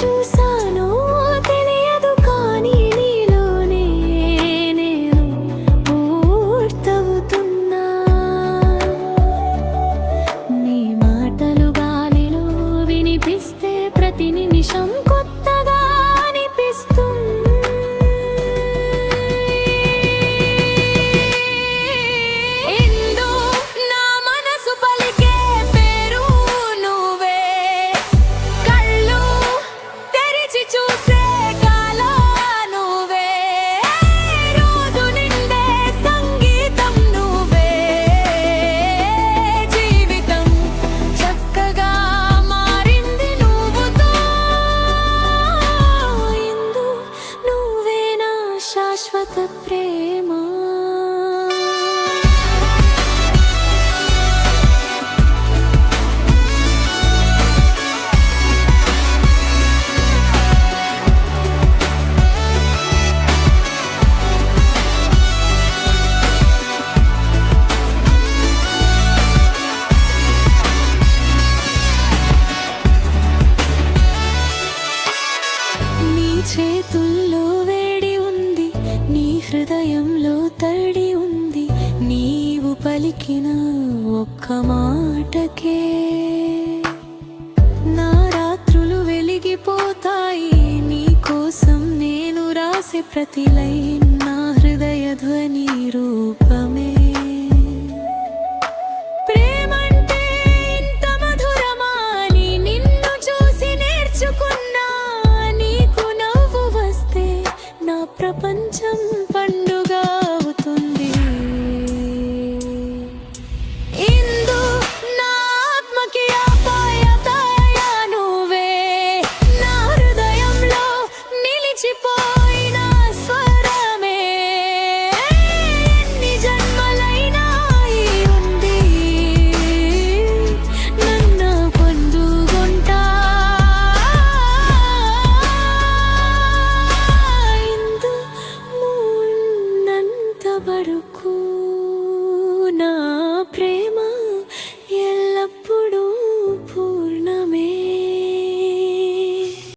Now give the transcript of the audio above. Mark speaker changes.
Speaker 1: చూసానో తెలియదు కానీ నీలోనే నేను పూర్తవుతున్నా. నీ మాటలు గాలిలో వినిపిస్తే ప్రతి నిమిషం కొత్తగా అనిపిస్తుంది. ఇందు నా మనసు పలికే పేరు నువ్వే, కళ్ళు తెరిచి చూసే కాలం నువ్వే, రోజు నిండే సంగీతం నువ్వే, జీవితం చక్కగా మారింది నువ్వుతో. ఇందు నువ్వే నా శాశ్వత ప్రేమ. నీ చేతుల్లో వేడి ఉంది, నీ హృదయంలో తడి ఉంది, నీవు పలికిన ఒక్క మాటకే నా రాత్రులు వెలిగిపోతాయి. నీ కోసం నేను రాసే ప్రతి లైన్ నా హృదయ ధ్వని రూపమే. ప్రేమంటే ఇంత మధురమా అని నిన్ను చూసి నేర్చుకున్నా. నీకు నవ్వు వస్తే నా ప్రపంచం పండుగ అవుతుంది. ఇందు నా ఆత్మకి ఆప్యాయత నువ్వే, నా హృదయంలో నిలిచిపోయిన స్వరమే. ఎన్ని జన్మలైనా ఈ ఉంది నన్ను పొందుకుంటా. ఇందు ఉన్నంత వరకు